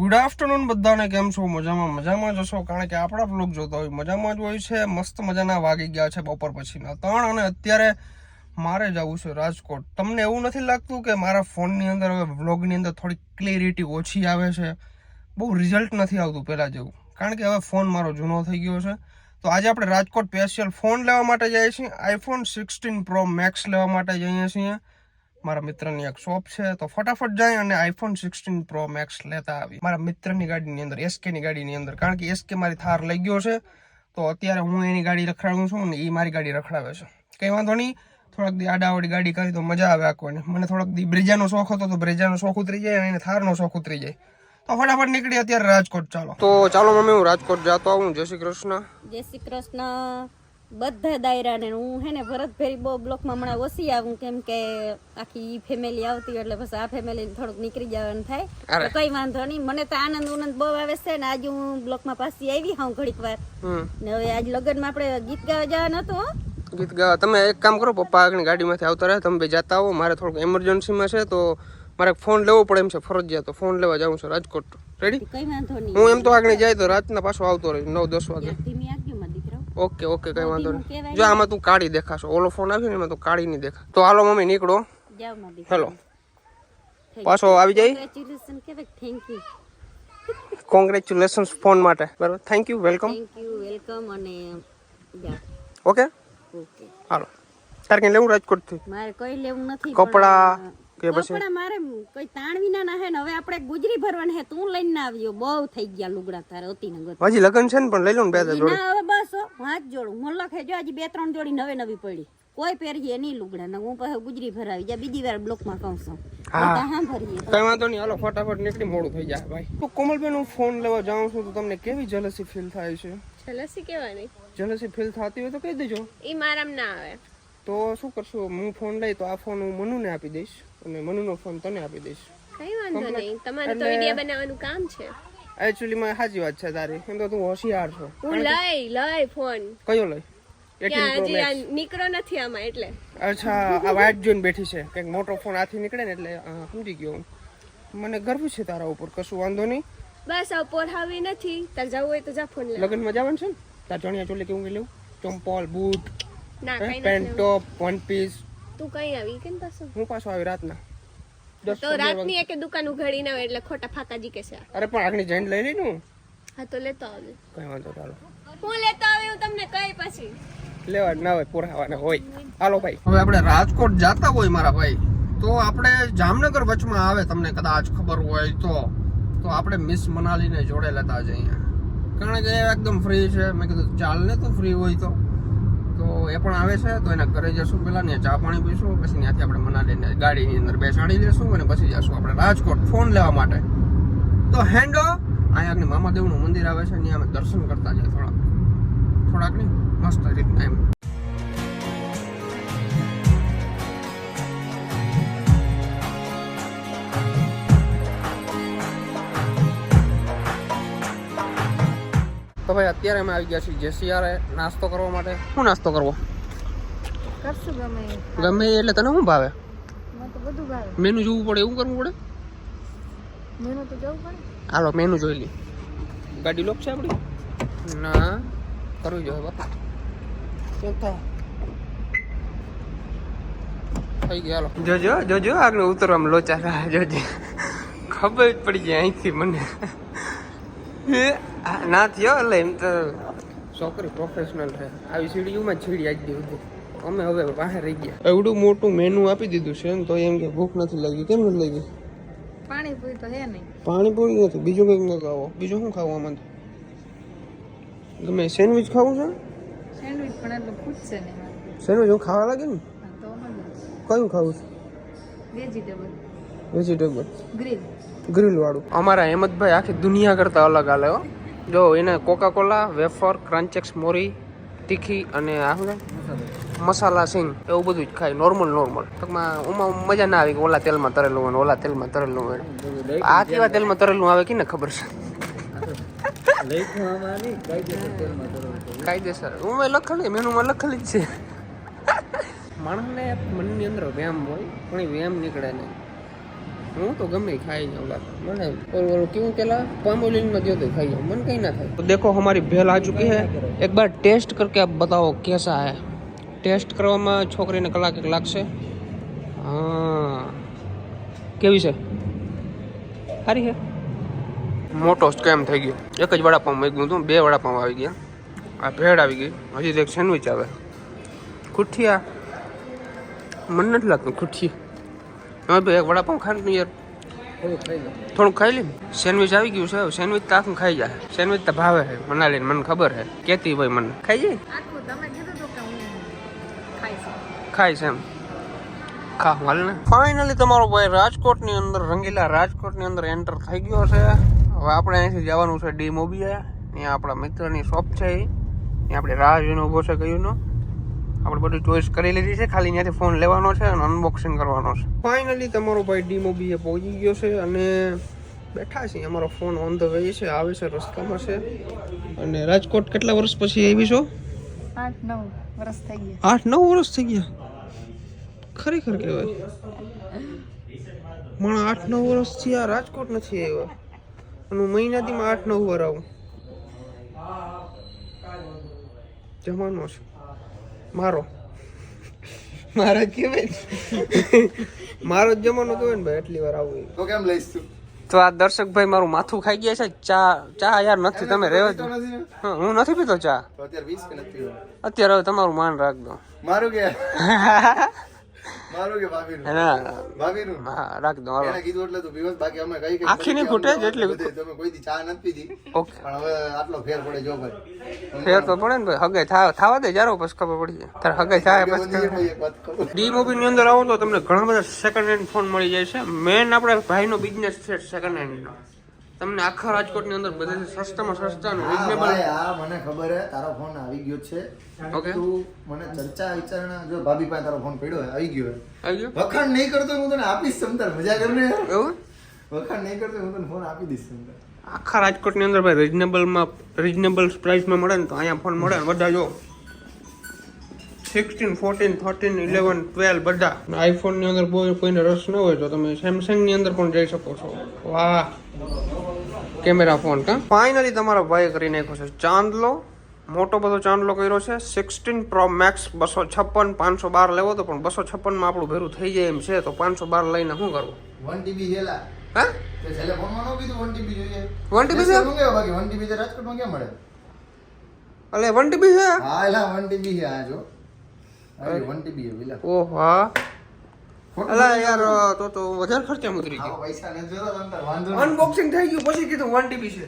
Good afternoon બધાને. કેમ છો? મજામાં જશો, કારણ કે આપણા બ્લોગ જોતા હોય મજામાં જ હોય છે. મસ્ત મજાના વાગી ગયા છે બપોર પછીના 3 અને અત્યારે મારે જવું છે રાજકોટ. તમને એવું નથી લાગતું કે મારા ફોનની અંદર હવે વ્લોગની અંદર થોડી ક્લિયરિટી ઓછી આવે છે? બહુ રિઝલ્ટ નથી આવતું પહેલાં જેવું, કારણ કે હવે ફોન મારો જૂનો થઈ ગયો છે. તો આજે આપણે રાજકોટ સ્પેશિયલ ફોન લેવા માટે જઈએ છીએ. આઈફોન 16 પ્રો મેક્સ લેવા માટે જઈએ છીએ. મારા મિત્રની એક શોપ છે, તો ફટાફટ જાય અને આઈફોન 16 પ્રો મેક્સ લેતા આવી મારા મિત્રની ગાડીની અંદર, એસકેની ગાડીની અંદર. કારણ કે એસકે મારી થાર લઈ ગયો છે, તો અત્યારે હું એની ગાડી રખડાવું છું અને એ મારી ગાડી રખડાવે છે. કંઈ વાંધો નહીં, થોડાક દી આડાવડી ગાડી કરી તો મજા આવે આખોને. મને થોડાક દી બ્રેજાનો શોખ હતો, તો બ્રેજાનો શોખ ઉતરી જાય અને થારનો શોખ ઉતરી જાય. તો ફટાફટ નીકળી અત્યારે રાજકોટ. ચાલો મમ્મી, હું રાજકોટ જતો આવું. જય શ્રી કૃષ્ણ. જય શ્રી કૃષ્ણ બધા દાયરાને. હું હે ને ભરતભેરી બહુ બ્લોકમાં હમણાં ઓછી આવું, કેમ કે આખી ફેમિલી આવતી એટલે બસ આ ફેમિલી થોડુંક નીકળી જવાનું થાય. તો કઈ વાંધો નહીં, મને તો આનંદ બહુ આવે છે ને. આજે હું બ્લોકમાં પાછી આવી હું ઘડીક વાર ને. હવે આજ લગ્નમાં આપણે ગીત ગાવા જવાનું હતું. ગીત ગાવા તમે એક કામ કરો, પપ્પા આગળ ગાડીમાંથી આવતા રહે, તમે બે જતા આવો. મારે થોડુંક એમરજન્સીમાં છે, તો મારે ફોન લેવો પડે એમ છે ફરજિયાત. તો ફોન લેવા જાઉં છું રાજકોટ. રેડી? કઈ વાંધો નહીં, હું એમ તો આગળ જાય તો રાતના પાછો આવતો રહીશ 9-10 વાગે. ઓકે કઈ વાંધો નહીં. જો આમાં તું કાળી દેખાશો, ઓલો ફોન આવ્યો ને એમાં તું કાળી નહીં દેખા. તો હાલો મમ્મી નીકળો. હેલો, પાછો આવી જાય. કોંગ્રેચ્યુલેશન્સ ફોન માટે. બરાબર, થેન્ક યુ, વેલકમ. અને ઓકે હાલો. તારે કઈ લેવું રાજકોટ થી? મારે કઈ લેવું નથી. કપડા કે પછી કપડા મારે કઈ તાણ વિના ના હે ને. હવે આપણે ગુજરી ભરવાની હે. તું લઈને ના આવ્યો, બહુ થઈ ગયા લુગડા તારે હતી ને. હજી લગન છે ને, પણ લઈ લો ને 2 જોડી. ના હવે બસ હાથ જોડું. મોલ્લા ખે જો હજી 2-3 જોડી નવી પડી. કોઈ પહેરીએ નહીં લુગડા ને. હું પછી ગુજરી ભરાવી જા, બીજી વાર બ્લોકમાં કહું છું. હા ભરીએ, કઈ વાંધો નહીં. હાલો ફટાફટ નીકળી, મોડું થઈ જાય ભાઈ. તો કોમલબેન, હું ફોન લેવા જાઉં છું, તો તમને કેવી જેલસી ફીલ થાય છે? જેલસી કેવાની? જેલસી ફીલ થતી હોય તો કહી દેજો. ઈ મારામાં ના આવે. તો શું કરશો? હું ફોન લઈ તો આ ફોન હું મનુને આપી દઈશ અને મનુનો ફોન તને આપી દઈશ. કઈ વાંધો નહીં, તમારે તો વિડિયો બનાવવાનું કામ છે. એકચ્યુઅલી માં સાચી વાત છે તારી. એમ તો તું હોશિયાર છો. હું લઈ ફોન. કયો લઈ? 18 Pro Max. નીકળો નથી આમાં એટલે. અચ્છા, આ વાઇટ જોઈને બેઠી છે. કંઈક મોટો ફોન હાથી નીકળે ને એટલે સમજી ગયો હું. મને ગર્વ છે તારા ઉપર. કશું વાંધો નહીં. બસ આ પોઢાવી નથી. તાર જવું હોય તો જા ફોન લે. લગનમાં જવાનું છે ને? તાર ચણિયા ચોલી કેવું લેવું? ચંપલ, બૂટ, ના કઈ પેન્ટ, ટોપ, વન પીસ. તું કઈ આવી કેમ પાછો? હું પાછો આવી રાતના. તો રાતની એક દુકાન ઉઘાડી ના હોય એટલે ખોટા ફાકા જી કે છે. અરે પણ આગની જઈને લઈ લઈનું. હા તો લેતો આવજે. કઈ વાંધો ચાલો. હું લેતો આવ્યો તમને કઈ પછી લેવા ના હોય, પુરાવાના હોય. હાલો ભાઈ, હવે આપણે રાજકોટ જાતા હોય મારા ભાઈ, તો આપણે જામનગર વચમાં આવે, તમને કદાચ ખબર હોય તો આપણે મિસ મનાલીને જોડે લેતા જઈએ. કારણ કે એકદમ ફ્રી છે. મેં કીધું ચાલ ને, તો ફ્રી હોય તો એ પણ આવે છે. તો એના ઘરે જશું, પેલા ને ચા પાણી પીશું, પછી ત્યાંથી આપણે મનાલીને ગાડીની અંદર બેસાડી લેશું અને પછી જશું આપણે રાજકોટ ફોન લેવા માટે. તો હેન્ડો અહીંયા મામાદેવનું મંદિર આવે છે, ત્યાં અમે દર્શન કરતા જઈએ થોડાક નહીં, મસ્ત રીતના એમ. તો ભાઈ અત્યારે અમે આવી ગયા છીએ જેસીઆર નાસ્તો કરવા માટે. શું નાસ્તો કરવો? કરશું ગમે એટલે તને શું ભાવે? મને તો બધું ભાવે. મેનુ જોવું પડે, એવું કરવું પડે. મેનુ તો જવું પડે. હાલો મેનુ જોઈ લઈએ. ગાડી લોક છે આપણી? ના, કરવી જોઈએ બાપા. થઈ ગયા. હાલો જોજો આગળ ઉતરવામાં લોચા. જોજે, ખબર જ પડી જાય અહીંથી મને. ના થયો એટલે એમ તો છોકરી પ્રોફેશનલ છે. આવી સીડીઓમાં જ છીડી આવી દીધું. અમે હવે બહાર રહી ગયા. એવડું મોટું મેનુ આપી દીધું છે ને, તો એમ કે ભૂખ નથી લાગી. કેમ નથી લાગી? પાણીપુરી તો હે નહીં. પાણીપુરી નથી, બીજું કંઈક ન ખાવો. બીજું શું ખાવું આમાં? ગમે સેન્ડવિચ ખાવું છે? સેન્ડવિચ પણ એટલું પૂછશે ને. સેન્ડવિચ હું ખાવા લાગે ને. તો કયું ખાવું છે? વેજીટેબલ ગ્રીલ વાળું. અમારા હેમંતભાઈ આખી દુનિયા કરતા અલગ હાલે હો. જો એને કોકા કોલા, વેફર, ક્રન્ચેક્સ મોરી, તીખી અને આ શું મસાલા સિંગ એવું બધું જ ખાય. નોર્મલ ટૂંકમાં ઉમાં મજા ના આવી કે ઓલા તેલમાં તરેલું હોય, ઓલા તેલમાં તરેલું હોય. આ કેવા તેલમાં તરેલું આવે કે ને ખબર છે? કાયદેસર હું લખેલી મેનુમાં લખેલી જ છે. માણસને મનની અંદર વ્યાયામ હોય પણ એ વ્યાયામ નીકળે નહીં. હું તો ગમે ખાઈ જાઉં લાગે મને ઓલું કેવું પેલા પામોલીનમાં ગયો તો ખાઈ જાઉં મને કहीं ना થાય. तो देखो हमारी भेल आ चुकी है. एक बार टेस्ट करके आप बताओ कैसा है. ટેસ્ટ કરવામાં છોકરીને કલાક એક લાગશે. હા કેવી છે? સારી છે. મોટો સ્કેમ થઈ ગયો. એક જ વડાપાઉં મૂક્યું હતું, 2 વડાપાઉં આવી ગયા. આ ભેળ આવી ગઈ, હજી તો એક સેન્ડવિચ આવે. ખુઠિયા મને નથી લાગતું ખુઠી. હવે ભાઈ એક વડાપાઉં ખાને તું યાર થોડુંક ખાઈ લે. સેન્ડવિચ આવી ગયું છે, સેન્ડવિચ તો આખું ખાઈ જાય. સેન્ડવિચ તો ભાવે છે મનાલીને, મને ખબર છે. કેતી ભાઈ મને ખાઈ જાય ખાય છે એમ ખા હાલ ને. ફાઇનલી તમારો ભાઈ રાજકોટની અંદર, રંગીલા રાજકોટની અંદર એન્ટર થઈ ગયો છે. હવે આપણે અહીંથી જવાનું છે ડી મોબીએ. ત્યાં આપણા મિત્રની શોપ છે, ત્યાં આપણે રાહ જોઈને ઊભો છે કયુંનો. આપણે બધું ચોઈસ કરી લીધી છે, ખાલી ત્યાંથી ફોન લેવાનો છે અને અનબોક્સિંગ કરવાનો છે. ફાઇનલી તમારો ભાઈ ડી મોબીએ પહોંચી ગયો છે અને બેઠા છે. અમારો ફોન ઓન ધ વે છે, આવે છે, રસ્તામાં છે. અને રાજકોટ કેટલા વર્ષ પછી આવી છો? 8-9 વર્ષ થઈ ગયા. 8-9 વર્ષ થઈ ગયા. ખરેખર કહેવાય મને 8-9 વર્ષથી આ રાજકોટ નથી આવ્યો અને હું મહિનાથી 8-9 વાર આવું. જમાનો છે મારો કહેવાય મારો જ જમાનો કહેવાય ને ભાઈ. એટલી વાર આવું તો કેમ લઈશ તું? તો આ દર્શકભાઈ મારું માથું ખાઈ ગયા છે. ચા યાર નથી, તમે રહેવા દો. હા હું નથી પીતો ચા તો અત્યારે 20 કે નથી પીવો? અત્યારે. હવે તમારું માન રાખજો. મારું કે ભાભીનું? ભાભીનું હા રાખ દો. એને કીધું એટલે તું પીવસ, બાકી અમે કઈ આખી નહીં ફૂટે જેટલી. તમે કોઈ દી ચા નથી પીધી. ઓકે પણ હવે આટલો ફેર પડે જો ભાઈ. ફેર તો પડે ને ભાઈ. હગાઈ થવા દે જારો પછી ખબર પડી જાય. તારે હગાઈ થાય પછી. એક વાત કહું, ડી મોબી ની અંદર આવો તો તમને ઘણા બધા સેકન્ડ હેન્ડ ફોન મળી જાય છે. મેન આપણે ભાઈનો બિઝનેસ છે સેકન્ડ હેન્ડનો. તમને આખા રાજકોટની અંદર બધે સસ્તામાં સસ્તા અને રીઝનેબલ. હા મને ખબર હે તારો ફોન આવી ગયો છે. ઓકે તું મને ચર્ચા વિચારણા જો ભાભી પાસે તારો ફોન પડ્યો હે, આવી ગયો હે. આવી ગયો વખાણ નહીં કરતો હું તને આપીશ સમતાર. મજા કર ને. એવું. વખાણ નહીં કરતો હું તને ફોન આપી દઈશ સમતાર. આખા રાજકોટની અંદર ભાઈ રીઝનેબલ પ્રાઇસમાં મળે ને તો અહીંયા ફોન મળે ને બધા જો 16, 14, 13, 11, 12 બધા. આઈફોનની અંદર કોઈને રસ ન હોય તો તમે સેમસંગની અંદર પણ જઈ શકો છો. વાહ કેમેરા ફોન કા. ફાઇનલી તમારા ભાઈ કરી નાખ્યો છે ચાંદલો. મોટો બધો ચાંદલો કર્યો છે. 16 Pro Max 256, 512 લેવો તો પણ 256 માં આપણું ભેરું થઈ જાય એમ છે. તો 512 લઈને શું કરવું? 1 TB હેલા હા તે છેલ્લે ફોનમાં નો કીધું 1 TB જોઈએ. 1 TB છે? શું કેવું બાકી 1 TB તો રાજકોટમાં કેમ મળે? અલે 1 TB છે. હા એલા 1 TB છે આ જો. અરે 1 TB હે વિલા. ઓહ હા અલા યાર તો વધારે ખર્ચા ઉતરી હા ગયો. પૈસા ન જોતો તમ તાર વાંધો નહીં. અનબોક્સિંગ થઈ ગયું પછી કીધું 1 TB છે.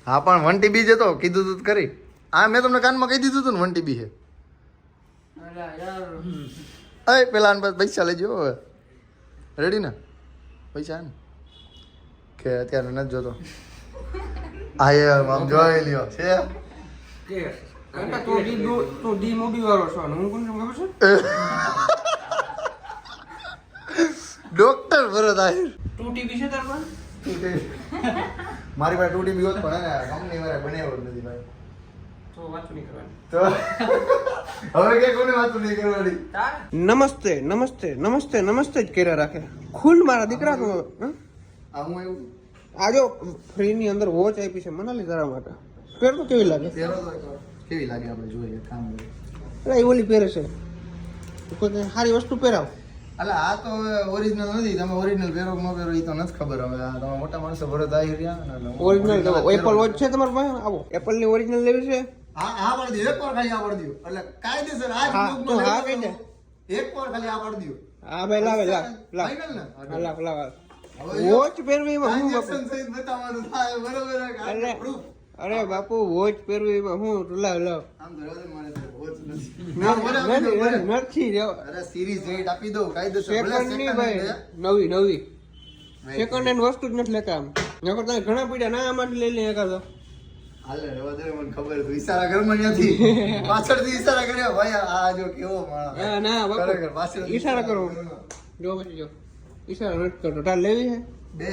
હા પણ 1 TB છે તો કીધું તું કરી. હા મેં તમને કાનમાં કહી દીધું તું ને 1 TB છે. અલા યાર અય પેલા આન પાસે પૈસા લેજો હવે. રેડી ને? પૈસા ને કે અત્યારે નથી જોતો. આ યાર આમ જોઈ લ્યો છે કે કાકા તું ડી મોબી વાળો છો અને હું કોણ છું ખબર છે? ડોક્ટર ભરત આહિર. 2 TB છે તાર પાસે? મારી પાસે 2 TB હોત પણ હે કંપની વાળા બનાવ્યો જ નથી ભાઈ. તો વાત નહીં કરવાની. તો હવે કે કોને વાત નહીં કરવાની? નમસ્તે નમસ્તે નમસ્તે નમસ્તે જ કર્યા રાખે. ખુલ મારા દીકરા તો આ હું એવું આજો ફ્રી ની અંદર વોચ આપી છે મનાલી તારા માટે. પહેર તો કેવી લાગે? પહેરો તો એકવાર. કેવી લાગે આપણે જોઈએ કામ કરીએ. અલા એ ઓલી પહેરે છે. કોઈ કઈ સારી વસ્તુ પહેરાવ. અલા આ તો ઓરિજિનલ નથી. તમે ઓરિજિનલ પહેરો કે ન પહેરો એ તો નથી ખબર. હવે આ તમે મોટા માણસો ભરત આહિર રહ્યા ને ઓરિજિનલ એપલ વોચ છે તમારા પાસે? આવો એપલ ની ઓરિજિનલ લેવી છે? હા હા પાડી દો. એક વાર ખાલી આ પાડી દો. એટલે કાયદેસર આ હા, તો હા કહી દે. એક વાર ખાલી આ પાડી દો. હા ભાઈ લાવે ફાઇનલ ને? લાવ વોચ પહેરવીમાં હું બાપુ? Reaction સહિત બતાવવાનું થાય બરોબર હે કે આ proof. અરે બાપુ વોચ પહેરવીમાં હું લાવ આમ તો રહેવા દે, મારે તો watch નથી. નથી અરે series rate આપી દો કાયદેસર. ભલે સેકન્ડ ની second ભાઈ hand નવી સેકન્ડ હેન્ડ વસ્તુ જ નથી લેતા આમ. નકર તમે ઘણા પીડા ના આમાંથી લઈ લે એકાદો. હાલે રહેવા દે, મને ખબર હતું ઈશારા ઘરમાં ત્યાંથી પાછળથી ઈશારા કર્યા ભાઈ. આ જો કેવો માણસ. ના ખરેખર બાપુ પાછળથી ઈશારા કરો. જો પછી જો ઈશારા નથી કરતો. તાર લેવી છે બે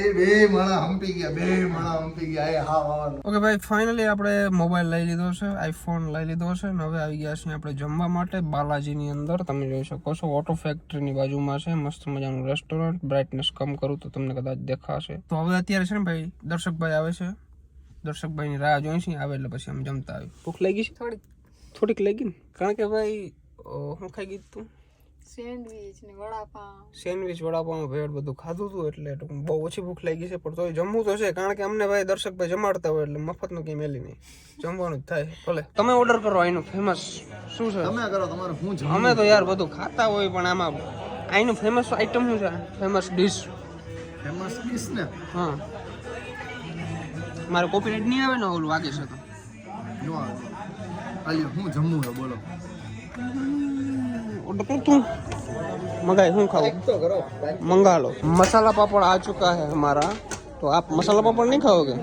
માળા હંપી ગયા એ હા ઓકે ભાઈ ફાઇનલી આપણે મોબાઈલ લઈ લીધો છે, આઈફોન લઈ લીધો છે ને હવે આવી ગયા છીએ આપણે જમવા માટે બાલાજીની અંદર. તમે જોઈ શકો છો ઓટો ફેક્ટરીની બાજુમાં છે મસ્ત મજાનું રેસ્ટોરન્ટ. બ્રાઇટનેસ કમ કરું તો તમને કદાચ દેખાશે. તો હવે અત્યારે છે ને ભાઈ દર્શકભાઈ આવે છે, દર્શકભાઈની રાહ જોઈ છે, આવે એટલે પછી અમે જમતા આવી. ભૂખ લાગી છે થોડીક લાગી ને, કારણ કે ભાઈ હું ખાઈ ગઈ તું સેન્ડવીચ વડાપાઉં ભેળ બધું ખાધું હતું એટલે બહુ ઓછી ભૂખ લાગી છે, પણ તોય જમવું તો છે કારણ કે અમને ભાઈ દર્શકભાઈ જમાડતા હોય એટલે મફતનું કંઈ મેલી નહીં, જમવાનું જ થાય. ભલે તમે ઓર્ડર કરો. અહીંનું ફેમસ શું છે? તમે કરો તમારું હું જમું. અમે તો યાર બધું ખાતા હોય પણ આમાં અહીંનું ફેમસ આઈટમ શું છે? ફેમસ ડીશ ને હા મારે કોપીરાઇટ નહીં આવે ને ઓલું વાગે છે તો નો આવે. આલ્યો હું જમવું છે બોલો. ઓર્ડર કર તું મંગાઈ હું ખાऊं તો કરો मंगा लो. मसाला पापड़ आ चुका है हमारा, तो आप मसाला पापड़ नहीं खाओगे?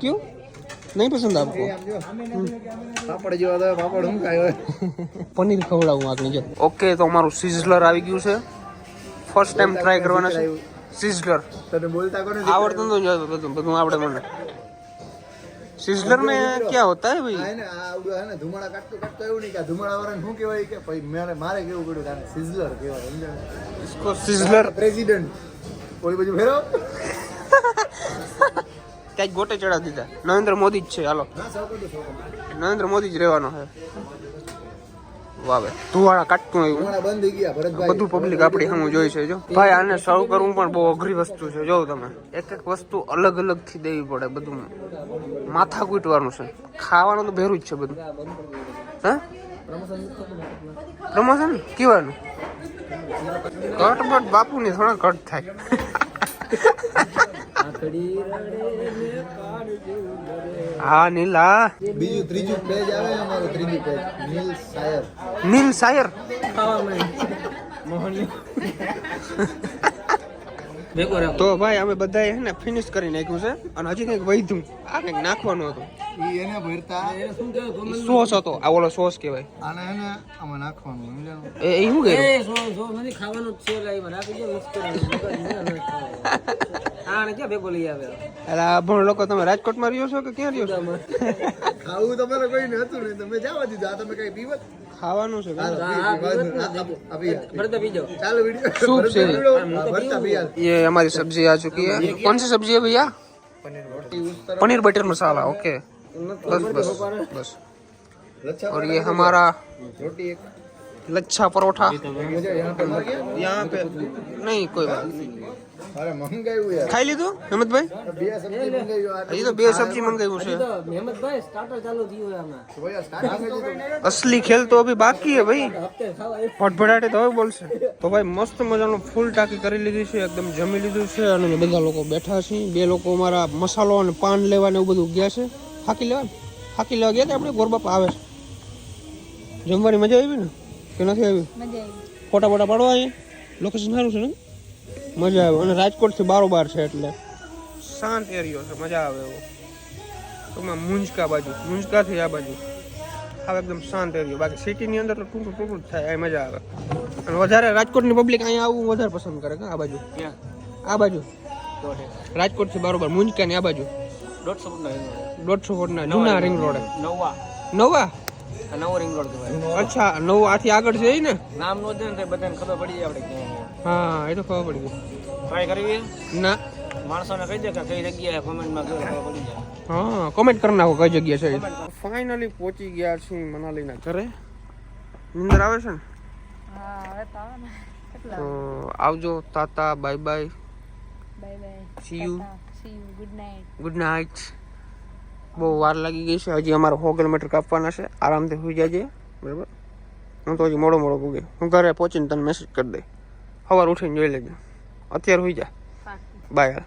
क्यों नहीं पसंद आपको? પાપડ જેવા તો પાપડ હું ખાયો પનીર ખવડાવું આગળ જો. ઓકે તો અમારું સિઝલર આવી ગયું છે, ફર્સ્ટ ટાઈમ ટ્રાય કરવાના છે સિઝલર. તને બોલતા કોને આવડતું તો બધું આવડે મને. સિઝલર में क्या होता है भाई? આ ને આ આવડું હે ને ધુમાડા કાટતો એવું નહીં કે ધુમાડા વાળાને શું કહેવાય કે ભાઈ મારે કેવું પડ્યું તારે સિઝલર કહેવાય સમજાય. इसको सिझलर પ્રેસિડેન્ટ ઓલી બાજુ ફેરો ક્યાંક ગોટે ચડાવી દીધા. નરેન્દ્ર મોદી જ છે. હાલો નરેન્દ્ર મોદી જ રહેવાનો છે. વાવે ધુવાળા કાટતું આવ્યું. ધુમાડા બંધ થઈ ગયા ભરતભાઈ. બધું પબ્લિક આપણી સામે જોઈ છે. જો ભાઈ આને સર્વ કરવું પણ બહુ અઘરી વસ્તુ છે. જો તમે એક વસ્તુ અલગ અલગ થી દેવી પડે, બધું માથા કૂટવાનું છે. ખાવાનું તો ભેરું જ છે બધું. હા પ્રમોશન કેવાનું કટ બટ બાપુ ની થોડા કટ થાય. હા નીલા બીજું ત્રીજું પેજ આવે અમારું ત્રીજું પેજ નીલ શાયર તો ભાઈ અમે બધા હે ને ફિનિશ કરી નાખ્યું છે અને હજી કંઈક વધ્યું. આ કંઈક નાખવાનું હતું. ઈ એને ભરતા સોસ હતો. આ ઓલો સોસ કહેવાય. આને હે ને આમાં નાખવાનું સમજાણું. એ શું કર્યું? અરે આ ભણ લોકો તમે રાજકોટમાં રહ્યો છો કે ક્યાં રહ્યો છો? ખાવું તમારે કોઈ ને હતું નહીં, તમે જવા દીધું. આ તમે કઈ પીવત ખાવાનું છે. ચાલો વિડિયો सूप से ભરતા પીયા. ये हमारी सब्जी आ चुकी है. कौन सी सब्जी है भैया? पनीर बटर मसाला. ओके बस बस बस. और ये हमारा रोटी एक लच्छा परोठा. मुझे यहाँ पर मर गया यहाँ पे नहीं कोई बात. अरे મંગાવ્યું યાર. ખાઈ લીધું હેમંતભાઈ? બે સબ્જી મંગાવ્યું. હજી તો બે સબ્જી મંગાવ્યું છે. असली खेल तो अभी बाकी है भाई. ભટભડાટે તો હવે બોલશે. તો ભાઈ મસ્ત મજાનું ફૂલ ટાંકી કરી લીધી છે, એકદમ જમી લીધું છે અને બધા લોકો બેઠા છે. બે લોકો અમારા મસાલો અને પાન લેવા ને એવું બધું ગયા છે. હાકી લેવા ગયા હતા આપણે. ગોરબાપા આવે છે. જમવાની મજા આવી ને કે નથી આવી? ફોટા બોટા પાડવા અહીંયા લોકેશન સારું છે ને, મજા આવે. અને રાજકોટ થી બારોબાર છે એટલે શાંત એરિયો છે, મજા આવે એવો. ટૂંકમાં મુંજકા બાજુ, મુંજકા થી આ બાજુ આવે એકદમ શાંત એરિયો. બાકી સિટીની અંદર તો ટૂંકું જ થાય, આ મજા આવે. અને વધારે રાજકોટની પબ્લિક અહીંયા આવવું વધારે પસંદ કરે કે આ બાજુ. આ બાજુ રાજકોટ થી બારોબાર મુંજકા ની આ બાજુ 150 ફૂટના જૂના રિંગ રોડ. નવા નવો રિંગ રોડ કહેવાય. અચ્છા નવું આથી આગળ છે ને? નામ નો દે ને બધાને ખબર પડી જાય આપણે ક્યાં. હા એ તો ખબર પડી ગઈ. ટ્રાય કરવી ના માણસોને કહી દે કે કઈ જગ્યાએ કોમેન્ટમાં ખબર પડી જાય. હા કોમેન્ટ કરી નાખો કઈ જગ્યા છે. ફાઇનલી પહોંચી ગયા છીએ મનાલીના ઘરે. નિંદર આવે છે ને? તો આવજો. Tata bye bye. See you. Good night. બહુ વાર લાગી ગઈ છે. હજી અમારે 100 કિલોમીટર કાપવાના છે. આરામથી સુઈ જાજે બરાબર. હું તો હજી મોડો પૂગે. હું ઘરે પહોંચીને તને મેસેજ કરી દઈ. સવાર ઉઠીને જોઈ લેજો. અત્યારે સુઈ જા. બાય.